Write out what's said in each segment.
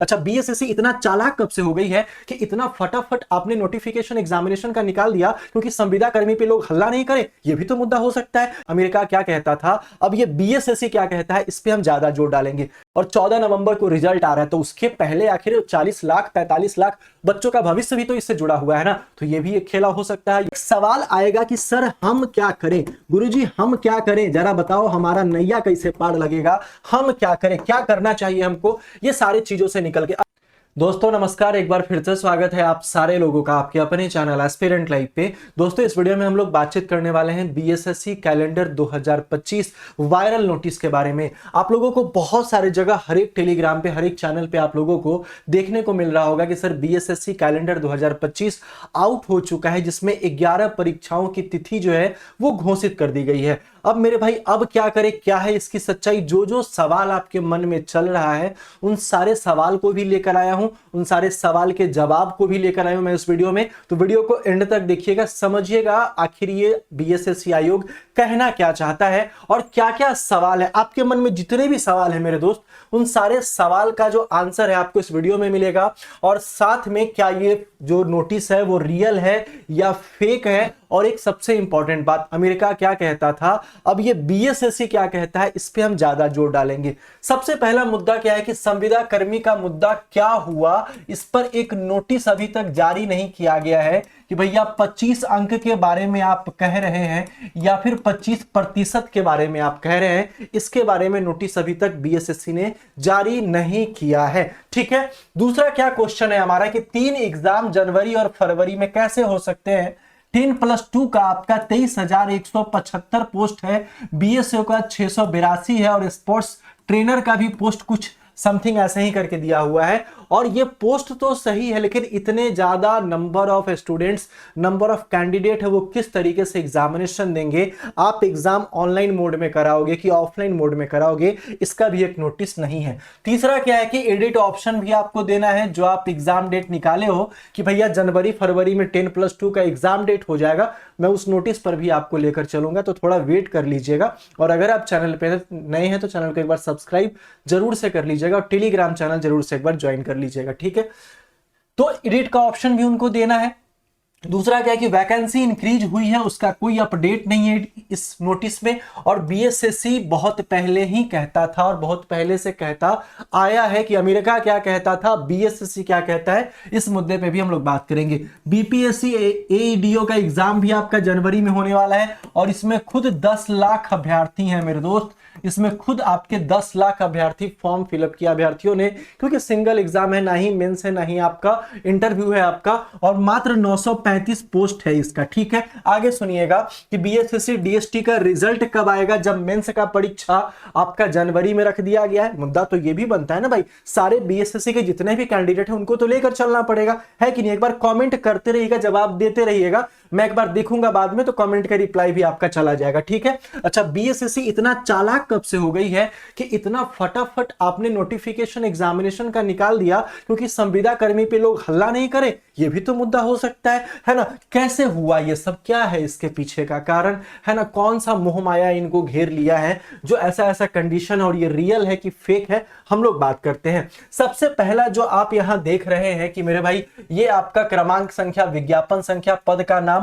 अच्छा, बीएसएससी इतना चालाक कब से हो गई है कि इतना फटाफट आपने नोटिफिकेशन एग्जामिनेशन का निकाल दिया क्योंकि संविदा कर्मी पे लोग हल्ला नहीं करें? ये भी तो मुद्दा हो सकता है। अमेरिका क्या कहता था, अब ये बीएसएससी क्या कहता है, इस पे हम ज्यादा जोर डालेंगे। और 14 नवंबर को रिजल्ट आ रहा है, तो उसके पहले आखिर 40 लाख 45 लाख बच्चों का भविष्य भी तो इससे जुड़ा हुआ है ना, तो ये भी एक खेला हो सकता है। एक सवाल आएगा कि सर हम क्या करें, गुरुजी हम क्या करें, जरा बताओ हमारा नैया कैसे पार लगेगा, हम क्या करें, क्या करना चाहिए हमको, ये सारी चीजों से निकल के। दोस्तों नमस्कार, एक बार फिर से स्वागत है आप सारे लोगों का आपके अपने चैनल एस्पिरेंट लाइव पे। दोस्तों इस वीडियो में हम लोग बातचीत करने वाले हैं बीएसएससी कैलेंडर 2025 वायरल नोटिस के बारे में। आप लोगों को बहुत सारे जगह, हर एक टेलीग्राम पे, हर एक चैनल पे आप लोगों को देखने को मिल रहा होगा कि सर बीएसएससी कैलेंडर 2025 आउट हो चुका है, जिसमें 11 परीक्षाओं की तिथि जो है वो घोषित कर दी गई है। अब मेरे भाई अब क्या करें, क्या है इसकी सच्चाई, जो जो सवाल आपके मन में चल रहा है उन सारे सवाल को भी लेकर आया हूं, उन सारे सवाल के जवाब को भी लेकर आया हूं मैं इस वीडियो में। तो वीडियो को एंड तक देखिएगा, समझिएगा आखिर ये बीएसएससी आयोग कहना क्या चाहता है और क्या क्या सवाल है। आपके मन में जितने भी सवाल है मेरे दोस्त, उन सारे सवाल का जो आंसर है आपको इस वीडियो में मिलेगा। और साथ में क्या ये जो नोटिस है वो रियल है या फेक है, और एक सबसे इंपॉर्टेंट बात, अमेरिका क्या कहता था, अब ये बीएसएससी क्या कहता है, इस पे हम ज्यादा जोर डालेंगे। सबसे पहला मुद्दा क्या है कि संविदा कर्मी का मुद्दा क्या हुआ, इस पर एक नोटिस अभी तक जारी नहीं किया गया है कि भैया 25 अंक के बारे में आप कह रहे हैं या फिर 25% के बारे में आप कह रहे हैं, इसके बारे में नोटिस अभी तक बीएसएससी ने जारी नहीं किया है। ठीक है, दूसरा क्या क्वेश्चन है हमारा कि 3 एग्जाम जनवरी और फरवरी में कैसे हो सकते हैं। 10+2 का आपका 23,175 पोस्ट है, बीएसओ का 682 है, और स्पोर्ट्स ट्रेनर का भी पोस्ट कुछ समथिंग ऐसे ही करके दिया हुआ है। और ये पोस्ट तो सही है, लेकिन इतने ज्यादा number of students, number of candidate है, वो किस तरीके से एग्जामिनेशन देंगे, आप एग्जाम ऑनलाइन मोड में कराओगे कि ऑफलाइन मोड में कराओगे, इसका भी एक नोटिस नहीं है। तीसरा क्या है कि एडिट ऑप्शन भी आपको देना है, जो आप एग्जाम डेट निकाले हो कि भैया जनवरी फरवरी में 10+2 का एग्जाम डेट हो जाएगा, मैं उस नोटिस पर भी आपको लेकर चलूंगा, तो थोड़ा वेट कर लीजिएगा। और अगर आप चैनल पे नए हैं तो चैनल को एक बार सब्सक्राइब जरूर से कर लीजिएगा और टेलीग्राम चैनल जरूर से एक बार ज्वाइन कर लीजिएगा। ठीक है, तो एडिट का ऑप्शन भी उनको देना है। दूसरा क्या है कि वैकेंसी इंक्रीज हुई है, उसका कोई अपडेट नहीं है इस नोटिस में। और बीएसएससी बहुत पहले ही कहता था और बहुत पहले से कहता आया है कि अमेरिका क्या कहता था, बीएसएससी क्या कहता है, इस मुद्दे पे भी हम लोग बात करेंगे। बीपीएससी एईडीओ का एग्जाम भी आपका जनवरी में होने वाला है, और इसमें खुद 10 लाख अभ्यर्थी हैं मेरे दोस्त, इसमें खुद आपके 10 लाख अभ्यर्थी फॉर्म फिलअप किया अभ्यर्थियों ने, क्योंकि सिंगल एग्जाम है, ना ही मेंस है, ना ही आपका इंटरव्यू है आपका, और मात्र 935 पोस्ट है इसका। ठीक है, आगे सुनिएगा कि बीएसएससी डीएसटी का रिजल्ट कब आएगा, जब मेंस का परीक्षा आपका जनवरी में रख दिया गया है। मुद्दा तो ये भी बनता है ना भाई, सारे बीएसएससी के जितने भी कैंडिडेट हैं उनको तो लेकर चलना पड़ेगा, है कि नहीं। एक बार कमेंट करते रहिएगा, जवाब देते रहिएगा, मैं एक बार देखूंगा बाद में, तो कमेंट का रिप्लाई भी आपका चला जाएगा। ठीक है, अच्छा, बीएसएससी इतना चालाक कब से हो गई है कि इतना फटाफट आपने नोटिफिकेशन एग्जामिनेशन का निकाल दिया क्योंकि संविदा कर्मी पे लोग हल्ला नहीं करें? ये भी तो मुद्दा हो सकता है ना। कैसे हुआ ये सब, क्या है इसके पीछे का कारण, है ना, कौन सा मोह माया इनको घेर लिया है जो ऐसा ऐसा कंडीशन, और ये रियल है कि फेक है, हम लोग बात करते हैं। सबसे पहला जो आप यहां देख रहे हैं कि मेरे भाई, ये आपका क्रमांक संख्या, विज्ञापन संख्या, पद का नाम,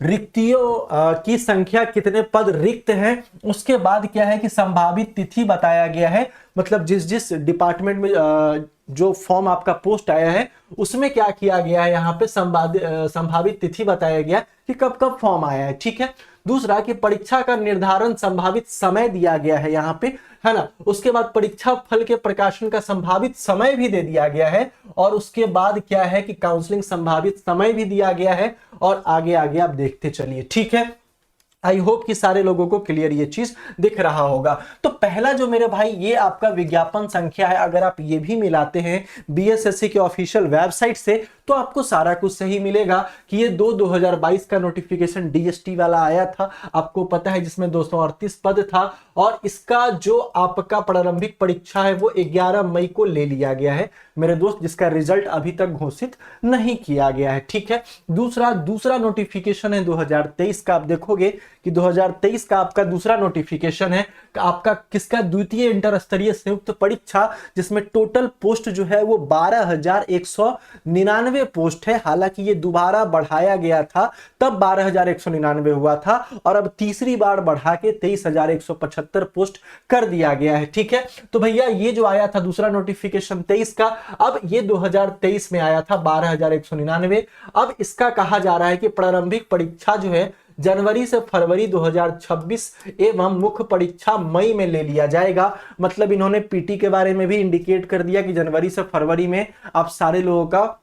रिक्तियों की संख्या, कितने पद रिक्त हैं, उसके बाद क्या है कि संभावित तिथि बताया गया है, मतलब जिस जिस डिपार्टमेंट में जो फॉर्म आपका पोस्ट आया है उसमें क्या किया गया है, यहाँ पे संभावित तिथि बताया गया कि कब कब फॉर्म आया है। ठीक है, दूसरा कि परीक्षा का निर्धारण, संभावित समय दिया गया है यहाँ पे, है ना। उसके बाद परीक्षा फल के प्रकाशन का संभावित समय भी दे दिया गया है, और उसके बाद क्या है कि काउंसलिंग संभावित समय भी दिया गया है, और आगे आगे आप देखते चलिए। ठीक है, आई होप कि सारे लोगों को क्लियर ये चीज दिख रहा होगा। तो पहला जो मेरे भाई ये आपका विज्ञापन संख्या है, अगर आप ये भी मिलाते हैं बीएसएससी के ऑफिशियल वेबसाइट से, तो आपको सारा कुछ सही मिलेगा कि ये 2022 का नोटिफिकेशन डीएसटी वाला आया था, आपको पता है, जिसमें 238 पद था, और इसका जो आपका प्रारंभिक परीक्षा है वो 11 मई को ले लिया गया है मेरे दोस्त, जिसका रिजल्ट अभी तक घोषित नहीं किया गया है। ठीक है, दूसरा नोटिफिकेशन है 2023 का, आप देखोगे कि 2023 का आपका दूसरा नोटिफिकेशन है आपका किसका द्वितीय इंटर स्तरीय संयुक्त परीक्षा, जिसमें टोटल पोस्ट जो है वो 12,199 पोस्ट है। हालांकि ये दोबारा बढ़ाया गया था, तब 12,199 हुआ था और अब तीसरी बार बढ़ा के 23,175 पोस्ट कर दिया गया है। ठीक है, तो भैया ये जो आया था दूसरा नोटिफिकेशन 23 का, अब ये 2023 में आया था 12,199। अब इसका कहा जा रहा है कि प्रारंभिक परीक्षा जो है जनवरी से फरवरी 2026 एवं मुख्य परीक्षा मई में ले लिया जाएगा। मतलब इन्होंने पीटी के बारे में भी इंडिकेट कर दिया कि जनवरी से फरवरी में आप सारे लोगों का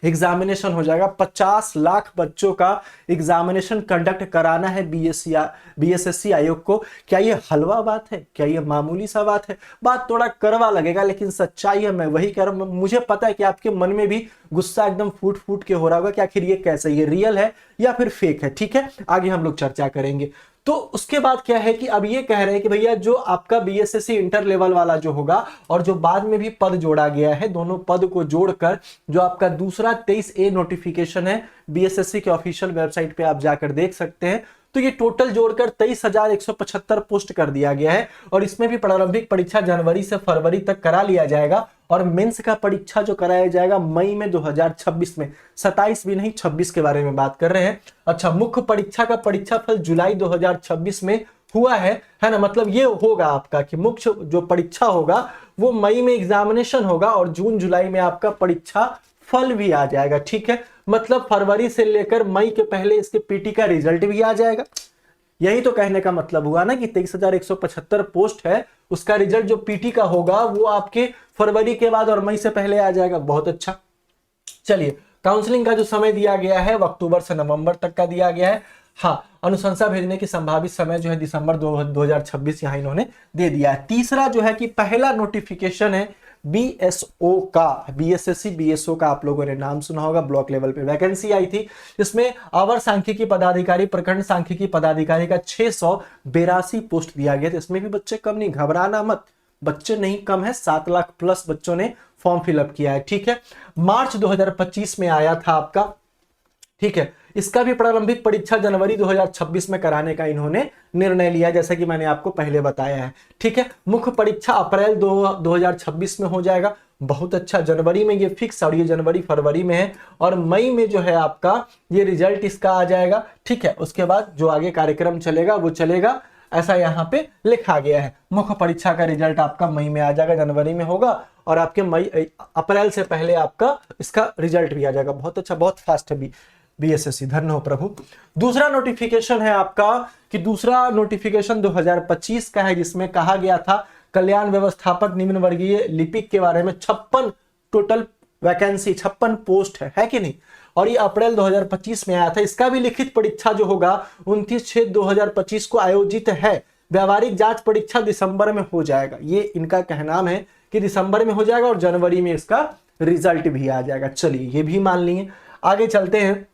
एग्जामिनेशन हो जाएगा। 50 लाख बच्चों का एग्जामिनेशन कंडक्ट कराना है बीएसएससी आयोग को। क्या ये हलवा बात है? क्या ये मामूली सा बात है? बात थोड़ा कड़वा लगेगा लेकिन सच्चाई है। मैं वही कह रहा हूं, मुझे पता है कि आपके मन में भी गुस्सा एकदम फूट फूट के हो रहा होगा कि आखिर ये कैसे, ये रियल है या फिर फेक है। ठीक है, आगे हम लोग चर्चा करेंगे। तो उसके बाद क्या है कि अब ये कह रहे हैं कि भैया जो आपका बीएसएससी इंटर लेवल वाला जो होगा और जो बाद में भी पद जोड़ा गया है, दोनों पद को जोड़कर जो आपका दूसरा 23A नोटिफिकेशन है, बीएसएससी के ऑफिशियल वेबसाइट पे आप जाकर देख सकते हैं। तो ये टोटल जोड़कर 23,175 पोस्ट कर दिया गया है और इसमें भी प्रारंभिक परीक्षा जनवरी से फरवरी तक करा लिया जाएगा और मेंस का परीक्षा जो कराया जाएगा मई में 2026 में, 27 भी नहीं 26 के बारे में बात कर रहे हैं। अच्छा, मुख्य परीक्षा का परीक्षाफल जुलाई 2026 में हुआ है ना। मतलब ये होगा आपका कि मुख्य जो परीक्षा होगा वो मई में एग्जामिनेशन होगा और जून जुलाई में आपका परीक्षा फल भी आ जाएगा। ठीक है, मतलब फरवरी से लेकर मई के पहले इसके पीटी का रिजल्ट भी आ जाएगा। यही तो कहने का मतलब हुआ ना कि 23,175 पोस्ट है, उसका रिजल्ट जो पीटी का होगा वो आपके फरवरी के बाद और मई से पहले आ जाएगा। बहुत अच्छा। चलिए, काउंसलिंग का जो समय दिया गया है वो अक्टूबर से नवंबर तक का दिया गया है। हाँ, अनुशंसा भेजने की संभावित समय जो है दिसंबर 2026 यहां इन्होंने दे दिया है। तीसरा जो है कि पहला नोटिफिकेशन है बीएसओ का, बीएसएससी बीएसओ का आप लोगों ने नाम सुना होगा। ब्लॉक लेवल पे वैकेंसी आई थी, जिसमें अवर सांख्यिकी पदाधिकारी, प्रखंड सांख्यिकी पदाधिकारी का 682 पोस्ट दिया गया था। इसमें भी बच्चे कम नहीं, घबराना मत, बच्चे नहीं कम है, 7 लाख प्लस बच्चों ने फॉर्म फिलअप किया है। ठीक है, मार्च 2025 में आया था आपका। ठीक है, इसका भी प्रारंभिक परीक्षा जनवरी 2026 में कराने का इन्होंने निर्णय लिया, जैसा कि मैंने आपको पहले बताया है। ठीक है, मुख्य परीक्षा अप्रैल 2026 में हो जाएगा। बहुत अच्छा, जनवरी में ये फिक्स और ये जनवरी फरवरी में है और मई में जो है आपका ये रिजल्ट इसका आ जाएगा। ठीक है, उसके बाद जो आगे कार्यक्रम चलेगा वो चलेगा, ऐसा यहाँ पे लिखा गया है। मुख्य परीक्षा का रिजल्ट आपका मई में आ जाएगा, जनवरी में होगा और आपके अप्रैल से पहले आपका इसका रिजल्ट भी आ जाएगा। बहुत अच्छा, बहुत फास्ट है बीएसएससी, धन्य हो प्रभु। दूसरा नोटिफिकेशन है आपका कि दूसरा नोटिफिकेशन 2025 का है, जिसमें कहा गया था कल्याण व्यवस्थापक निम्न वर्गीय लिपिक के बारे में 56 टोटल वैकेंसी, 56 पोस्ट है कि नहीं, और ये अप्रैल 2025 में आया था। इसका भी लिखित परीक्षा जो होगा 29/6/2025 को आयोजित है। व्यावहारिक जांच परीक्षा दिसंबर में हो जाएगा, ये इनका कहना है कि दिसंबर में हो जाएगा और जनवरी में इसका रिजल्ट भी आ जाएगा। चलिए, ये भी मान लिए। आगे चलते हैं।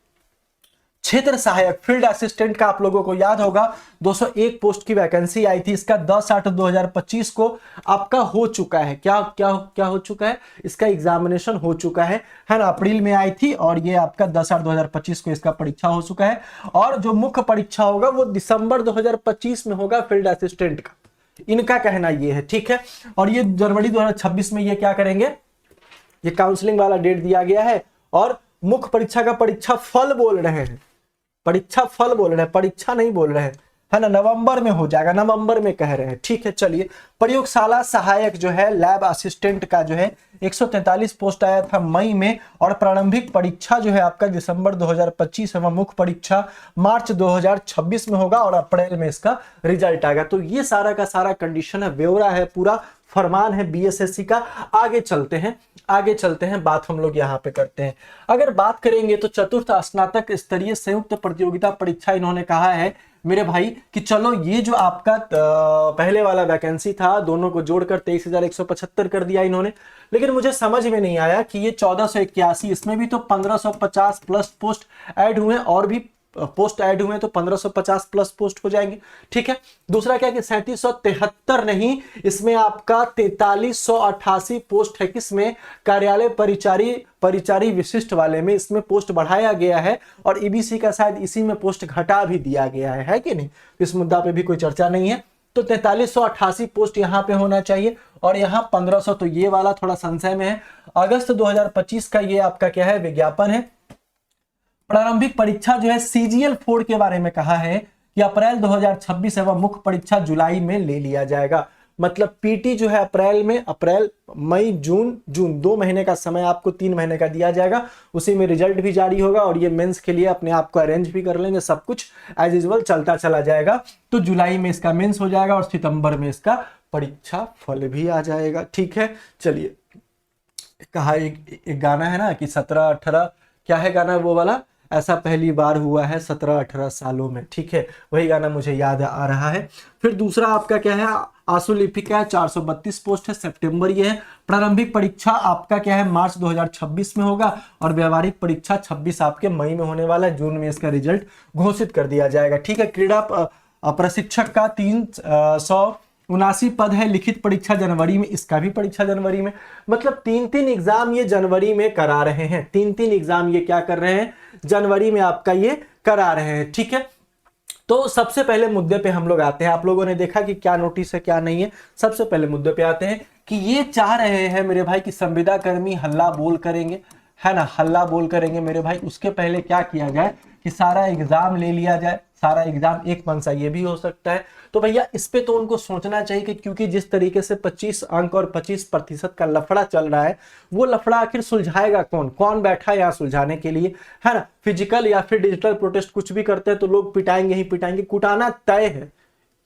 क्षेत्र सहायक फील्ड असिस्टेंट का आप लोगों को याद होगा 201 पोस्ट की वैकेंसी आई थी। इसका 10/8/2025 को आपका हो चुका है। क्या क्या क्या हो चुका है? इसका एग्जामिनेशन हो चुका है ना। अप्रैल में आई थी और ये आपका 10/8/2025 को इसका परीक्षा हो चुका है और जो मुख्य परीक्षा होगा वो दिसंबर 2025 में होगा फील्ड असिस्टेंट का, इनका कहना ये है। ठीक है, और ये जनवरी 2026 में ये क्या करेंगे, ये काउंसलिंग वाला डेट दिया गया है और मुख्य परीक्षा का परीक्षा फल बोल रहे हैं, परीक्षा फल बोल रहे हैं, परीक्षा नहीं बोल रहे हैं, है ना। नवंबर में हो जाएगा, नवंबर में कह रहे हैं। ठीक है, चलिए। प्रयोगशाला सहायक जो है लैब असिस्टेंट का जो है 143 पोस्ट आया था मई में और प्रारंभिक परीक्षा जो है आपका दिसंबर 2025 एवं मुख्य परीक्षा मार्च 2026 में होगा और अप्रैल में इसका रिजल्ट आएगा। तो ये सारा का सारा कंडीशन है, ब्यौरा है, पूरा फरमान है बीएसएससी का। आगे चलते हैं, बात हम लोग यहाँ पे करते हैं। अगर बात करेंगे तो चतुर्थ स्नातक स्तरीय संयुक्त प्रतियोगिता परीक्षा इन्होंने कहा है मेरे भाई कि चलो ये जो आपका पहले वाला वैकेंसी था दोनों को जोड़कर 23,175 कर दिया इन्होंने, लेकिन मुझे समझ में नहीं आया कि ये 1481, इसमें भी तो 1550 प्लस पोस्ट ऐड हुए और भी पोस्ट ऐड हुए तो 1550 प्लस पोस्ट हो जाएंगे। ठीक है, दूसरा क्या कि 3773 नहीं, इसमें आपका 4388 पोस्ट है। किसमें? कार्यालय परिचारी विशिष्ट वाले में इसमें पोस्ट बढ़ाया गया है और ईबीसी का शायद इसी में पोस्ट घटा भी दिया गया है कि नहीं? इस मुद्दा पे भी कोई चर्चा नहीं है। तो 4388 पोस्ट यहाँ पे होना चाहिए और यहाँ 1500, तो ये वाला थोड़ा संशय में है। अगस्त 2025 का ये आपका क्या है, विज्ञापन है। प्रारंभिक परीक्षा जो है CGL 4 के बारे में कहा है कि अप्रैल 2026 एवं मुख्य परीक्षा जुलाई में ले लिया जाएगा। मतलब पीटी जो है अप्रैल में, अप्रैल मई जून 2 महीने का समय आपको 3 महीने का दिया जाएगा, उसी में रिजल्ट भी जारी होगा और ये मेंस के लिए अपने आप को अरेंज भी कर लेंगे, सब कुछ एज यूजुअल चलता चला जाएगा। तो जुलाई में इसका मेंस हो जाएगा और सितंबर में इसका परीक्षा फल भी आ जाएगा। ठीक है, चलिए, कहा एक गाना है ना कि 17-18, क्या है गाना वो वाला, ऐसा पहली बार हुआ है 17-18 सालों में। ठीक है, वही गाना मुझे याद आ रहा है। फिर दूसरा आपका क्या है, आंसू लिपिका 432 पोस्ट है, सितंबर ये है। प्रारंभिक परीक्षा आपका क्या है, मार्च 2026 में होगा और व्यवहारिक परीक्षा 26 आपके मई में होने वाला है, जून में इसका रिजल्ट घोषित कर दिया जाएगा। ठीक है, क्रीड़ा प्रशिक्षक का 379 पद है, लिखित परीक्षा जनवरी में, इसका भी परीक्षा जनवरी में। मतलब 3 एग्जाम ये जनवरी में करा रहे हैं, 3 एग्जाम ये क्या कर रहे हैं, जनवरी में आपका ये करा रहे हैं। ठीक है, तो सबसे पहले मुद्दे पे हम लोग आते हैं। आप लोगों ने देखा कि क्या नोटिस है क्या नहीं है। सबसे पहले मुद्दे पे आते हैं कि ये चाह रहे हैं मेरे भाई कि संविदा कर्मी हल्ला बोल करेंगे, है ना, हल्ला बोल करेंगे मेरे भाई। उसके पहले क्या किया जाए कि सारा एग्जाम ले लिया जाए, सारा एग्जाम एक मनसा, ये भी हो सकता है। तो भैया इस पे तो उनको सोचना चाहिए कि क्योंकि जिस तरीके से 25 अंक और 25% का लफड़ा चल रहा है, वो लफड़ा आखिर सुलझाएगा कौन, कौन बैठा है यहाँ सुलझाने के लिए, है ना। फिजिकल या फिर डिजिटल प्रोटेस्ट कुछ भी करते हैं तो लोग पिटाएंगे ही पिटाएंगे, कुटाना तय है,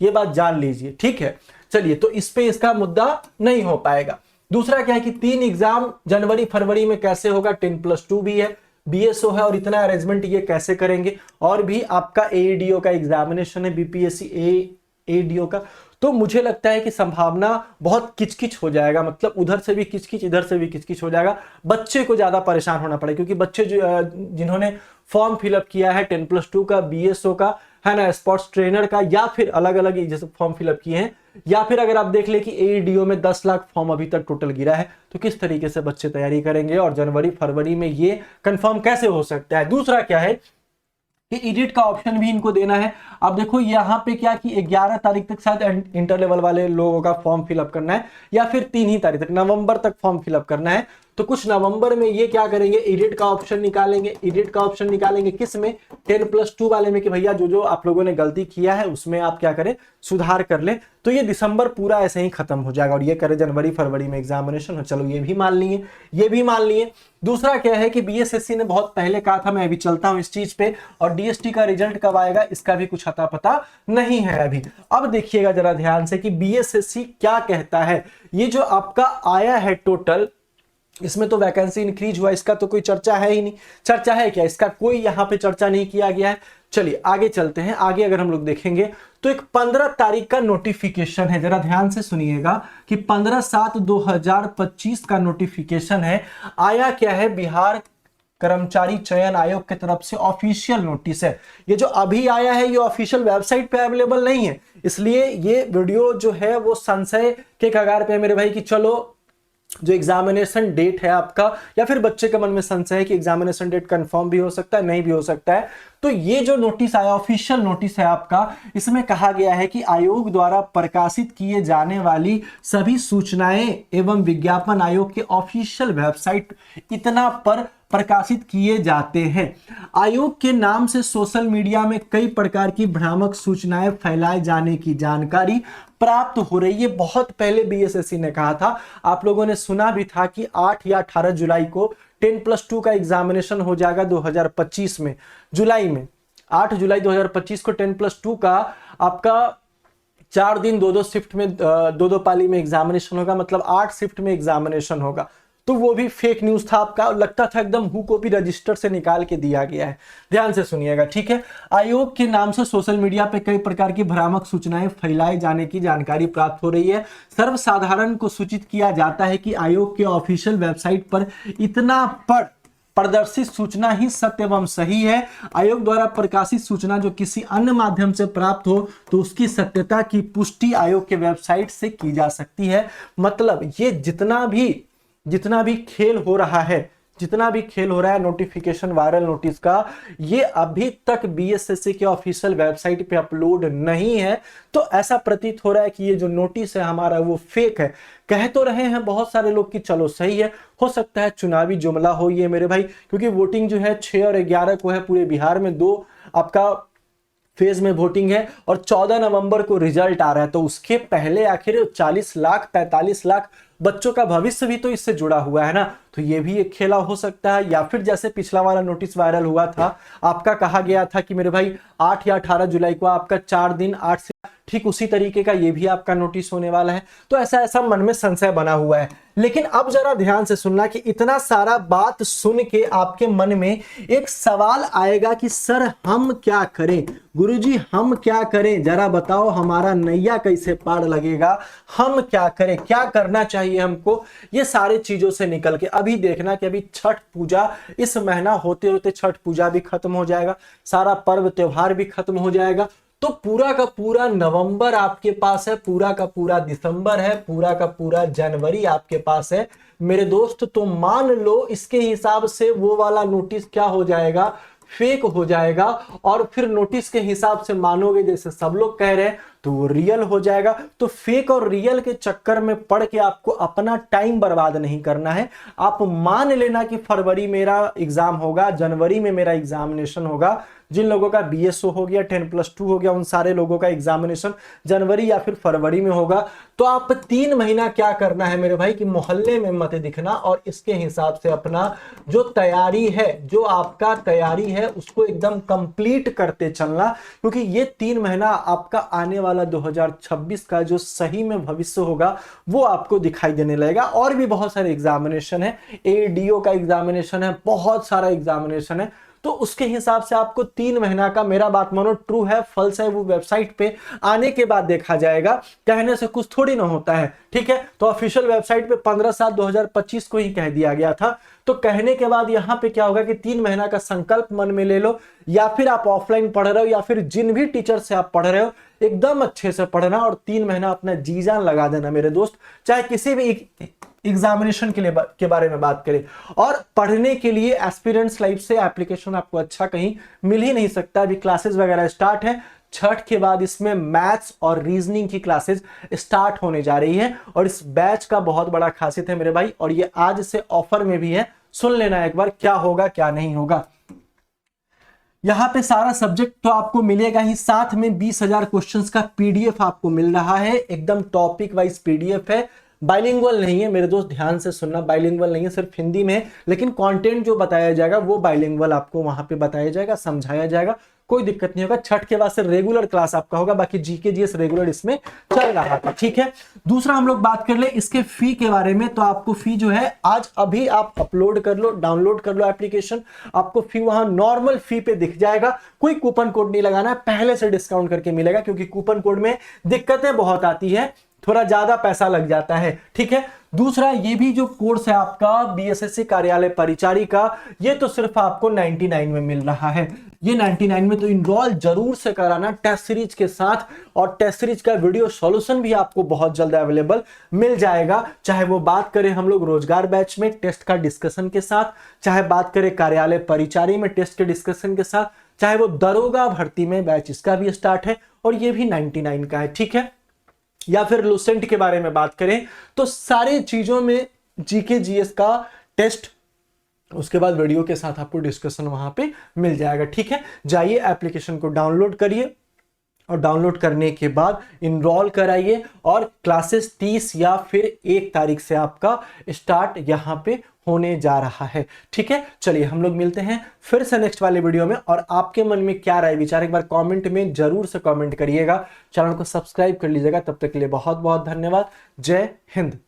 ये बात जान लीजिए। ठीक है, चलिए, तो इस पे इसका मुद्दा नहीं हो पाएगा। दूसरा क्या है कि 3 एग्जाम जनवरी फरवरी में कैसे होगा, 10+2 भी है, BSO है, और इतना अरेंजमेंट ये कैसे करेंगे। और भी आपका AEDO का एग्जामिनेशन है, BPSC AEDO का। तो मुझे लगता है कि संभावना बहुत किचकिच हो जाएगा, मतलब उधर से भी किचकिच इधर से भी किचकिच हो जाएगा। बच्चे को ज्यादा परेशान होना पड़ेगा क्योंकि बच्चे जिन्होंने फॉर्म फिलअप किया है 10+2 का, BSO का, है ना, स्पोर्ट्स ट्रेनर का, या फिर अलग अलग जैसे फॉर्म फिलअप किए हैं, या फिर अगर आप देख ले कि AEDO में 10 लाख फॉर्म अभी तक टोटल गिरा है, तो किस तरीके से बच्चे तैयारी करेंगे और जनवरी फरवरी में ये कंफर्म कैसे हो सकता है। दूसरा क्या है कि एडिट का ऑप्शन भी इनको देना है। अब देखो यहाँ पे क्या कि 11 तारीख तक शायद इंटर लेवल वाले लोगों का फॉर्म फिलअप करना है, या फिर 3 ही तारीख तक, नवंबर तक फॉर्म फिलअप करना है। तो कुछ नवंबर में ये क्या करेंगे, एडिट का ऑप्शन निकालेंगे। एडिट का ऑप्शन निकालेंगे किस में, 10+2 वाले में, कि भैया जो जो आप लोगों ने गलती किया है उसमें आप क्या करें, सुधार कर ले। तो ये दिसंबर पूरा ऐसे ही खत्म हो जाएगा और ये करे जनवरी फरवरी में एग्जामिनेशन हो। चलो ये भी मान लिए, ये भी मान लिए। दूसरा क्या है कि BSSC ने बहुत पहले कहा था, मैं अभी चलता हूं इस चीज पे, और DST का रिजल्ट कब आएगा इसका भी कुछ अता पता नहीं है अभी। अब देखिएगा जरा ध्यान से कि BSSC क्या कहता है। ये जो आपका आया है टोटल, इसमें तो वैकेंसी इंक्रीज हुआ, इसका तो कोई चर्चा है ही नहीं। चर्चा है क्या, इसका कोई यहाँ पे चर्चा नहीं किया गया है। चलिए आगे चलते हैं। आगे अगर हम लोग देखेंगे तो एक 15 तारीख का नोटिफिकेशन है, जरा ध्यान से सुनिएगा कि 15/7/2025 का नोटिफिकेशन है। आया क्या है, बिहार कर्मचारी चयन आयोग की तरफ से ऑफिशियल नोटिस है। ये जो अभी आया है ये ऑफिशियल वेबसाइट पे अवेलेबल नहीं है, इसलिए ये वीडियो जो है वो संशय के कगार पे है मेरे भाई कि चलो जो एग्जामिनेशन डेट है आपका, या फिर बच्चे के मन में संशय है कि एग्जामिनेशन डेट कंफर्म भी हो सकता है, नहीं भी हो सकता है। तो ये जो नोटिस आया, ऑफिशियल नोटिस है आपका, इसमें कहा गया है कि आयोग द्वारा प्रकाशित किए जाने वाली सभी सूचनाएं एवं विज्ञापन आयोग के ऑफिशियल वेबसाइट इतना पर प्रकाशित किए जाते हैं। आयोग के नाम से सोशल मीडिया में कई प्रकार की भ्रामक सूचनाएं फैलाए जाने की जानकारी प्राप्त हो रही है। बहुत पहले BSSC ने कहा था, आप लोगों ने सुना भी था कि 8 या 18 जुलाई को 10+2 का एग्जामिनेशन हो जाएगा 2025 में, जुलाई में 8 जुलाई 2025 को 10+2 का आपका 4 दिन 2-2 शिफ्ट में 2-2 पाली में एग्जामिनेशन होगा, मतलब 8 शिफ्ट में एग्जामिनेशन होगा। तो वो भी फेक न्यूज था आपका, लगता था एकदम हु को भी रजिस्टर से निकाल के दिया गया है। ध्यान से सुनिएगा, ठीक है। आयोग के नाम से सोशल मीडिया पे कई प्रकार की भ्रामक सूचनाएं फैलाए जाने की जानकारी प्राप्त हो रही है। सर्वसाधारण को सूचित किया जाता है कि आयोग के ऑफिशियल वेबसाइट पर इतना पर प्रदर्शित सूचना ही सत्य एवं सही है। आयोग द्वारा प्रकाशित सूचना जो किसी अन्य माध्यम से प्राप्त हो तो उसकी सत्यता की पुष्टि आयोग के वेबसाइट से की जा सकती है। मतलब ये जितना भी खेल हो रहा है, जितना भी खेल हो रहा है नोटिफिकेशन वायरल नोटिस का, ये अभी तक बीएसएससी के ऑफिशियल वेबसाइट पे अपलोड नहीं है। तो ऐसा प्रतीत हो रहा है कि ये जो नोटिस है हमारा वो फेक है। कह तो रहे हैं बहुत सारे लोग कि चलो सही है, हो सकता है चुनावी जुमला हो ये मेरे भाई, क्योंकि वोटिंग जो है 6 और 11 को है पूरे बिहार में, 2 आपका फेज में वोटिंग है और 14 नवंबर को रिजल्ट आ रहा है। तो उसके पहले आखिर 40 लाख 45 लाख बच्चों का भविष्य भी तो इससे जुड़ा हुआ है ना। तो ये भी एक खेला हो सकता है, या फिर जैसे पिछला वाला नोटिस वायरल हुआ था, आपका कहा गया था कि मेरे भाई 8 या 18 जुलाई को आपका 4 दिन 8 से, ठीक उसी तरीके का ये भी आपका नोटिस होने वाला है। तो ऐसा ऐसा मन में संशय बना हुआ है। लेकिन अब जरा ध्यान से सुनना कि इतना सारा बात सुन के आपके मन में एक सवाल आएगा कि सर हम क्या करें, गुरुजी हम क्या करें, जरा बताओ हमारा नैया कैसे पार लगेगा, हम क्या करें, क्या करना चाहिए हमको ये सारी चीजों से निकल के। अभी देखना कि अभी छठ पूजा, इस महीना होते होते छठ पूजा भी खत्म हो जाएगा, सारा पर्व त्योहार भी खत्म हो जाएगा। तो पूरा का पूरा नवंबर आपके पास है, पूरा का पूरा दिसंबर है, पूरा का पूरा जनवरी आपके पास है मेरे दोस्त। तो मान लो इसके हिसाब से वो वाला नोटिस क्या हो जाएगा, फेक हो जाएगा। और फिर नोटिस के हिसाब से मानोगे जैसे सब लोग कह रहे हैं तो वो रियल हो जाएगा। तो फेक और रियल के चक्कर में पड़ के आपको अपना टाइम बर्बाद नहीं करना है। आप मान लेना कि फरवरी मेरा एग्जाम होगा, जनवरी में मेरा एग्जामिनेशन होगा, जिन लोगों का बीएसओ हो गया 10+2 हो गया उन सारे लोगों का एग्जामिनेशन जनवरी या फिर फरवरी में होगा। तो आप 3 महीना क्या करना है मेरे भाई कि मोहल्ले में मत दिखना और इसके हिसाब से अपना जो तैयारी है, जो आपका तैयारी है उसको एकदम कंप्लीट करते चलना, क्योंकि ये 3 महीना आपका आने वाला 2026 का जो सही में भविष्य होगा वो आपको दिखाई देने लगेगा। और भी बहुत सारे एग्जामिनेशन है, एडीओ का एग्जामिनेशन है, बहुत सारा एग्जामिनेशन है। तो उसके हिसाब से आपको 3 महीना का, मेरा बात मानो ट्रू है फल्स है वो वेबसाइट पे आने के बाद देखा जाएगा, कहने से कुछ थोड़ी ना होता है, ठीक है। तो ऑफिशियल वेबसाइट पे 15/7/2025 को ही कह दिया गया था। तो कहने के बाद यहां पे क्या होगा कि 3 महीना का संकल्प मन में ले लो, या फिर आप ऑफलाइन पढ़ रहे हो या फिर जिन भी टीचर से आप पढ़ रहे हो एकदम अच्छे से पढ़ना और 3 महीना अपना जी जान लगा देना मेरे दोस्त। चाहे किसी भी एग्जामिनेशन के बारे में बात करें, और पढ़ने के लिए एस्पिरेंट्स लाइफ से एप्लीकेशन आपको अच्छा कहीं मिल ही नहीं सकता। अभी क्लासेस वगैरह स्टार्ट है, छठ के बाद इसमें मैथ्स और रीजनिंग की क्लासेस स्टार्ट होने जा रही है। और इस बैच का बहुत बड़ा खासियत है मेरे भाई, और ये आज से ऑफर में भी है, सुन लेना एक बार क्या होगा क्या नहीं होगा। यहां पे सारा सब्जेक्ट तो आपको मिलेगा ही, साथ में 20,000 क्वेश्चंस का पीडीएफ आपको मिल रहा है, एकदम टॉपिक वाइज पीडीएफ है। बाइलिंगुअल नहीं है मेरे दोस्त, ध्यान से सुनना, बाइलिंगुअल नहीं है, सिर्फ हिंदी में है, लेकिन कंटेंट जो बताया जाएगा वो बाइलिंगुअल आपको वहां पे बताया जाएगा, समझाया जाएगा, कोई दिक्कत नहीं होगा। छठ के बाद से रेगुलर क्लास आपका होगा, बाकी जीके जीएस रेगुलर इसमें चल रहा था, ठीक है। दूसरा हम लोग बात कर ले इसके फी के बारे में। तो आपको फी जो है आज अभी आप अपलोड कर लो, डाउनलोड कर लो एप्लीकेशन, आपको फी वहां नॉर्मल फी पे दिख जाएगा। कोई कूपन कोड नहीं लगाना है, पहले से डिस्काउंट करके मिलेगा, क्योंकि कूपन कोड में दिक्कतें बहुत आती है, थोड़ा ज्यादा पैसा लग जाता है, ठीक है। दूसरा ये भी जो कोर्स है आपका बीएसएससी कार्यालय परिचारी का, ये तो सिर्फ आपको 99 में मिल रहा है। ये 99 में तो इनरोल जरूर से कराना टेस्ट सीरीज के साथ, और टेस्ट सीरीज का वीडियो सॉल्यूशन भी आपको बहुत जल्द अवेलेबल मिल जाएगा। चाहे वो बात करें हम लोग रोजगार बैच में टेस्ट का डिस्कशन के साथ, चाहे बात करें कार्यालय परिचारी में टेस्ट के डिस्कशन के साथ, चाहे वो दरोगा भर्ती में बैच इसका भी स्टार्ट है और ये भी 99 का है, ठीक है। या फिर लुसेंट के बारे में बात करें तो सारी चीजों में जीके जीएस का टेस्ट, उसके बाद वीडियो के साथ आपको डिस्कशन वहां पे मिल जाएगा, ठीक है। जाइए एप्लीकेशन को डाउनलोड करिए और डाउनलोड करने के बाद इनरोल कराइए, और क्लासेस 30 या फिर 1 तारीख से आपका स्टार्ट यहां पे होने जा रहा है, ठीक है। चलिए हम लोग मिलते हैं फिर से नेक्स्ट वाले वीडियो में, और आपके मन में क्या राय विचार एक बार कमेंट में जरूर से कमेंट करिएगा, चैनल को सब्सक्राइब कर लीजिएगा। तब तक के लिए बहुत बहुत धन्यवाद। जय हिंद।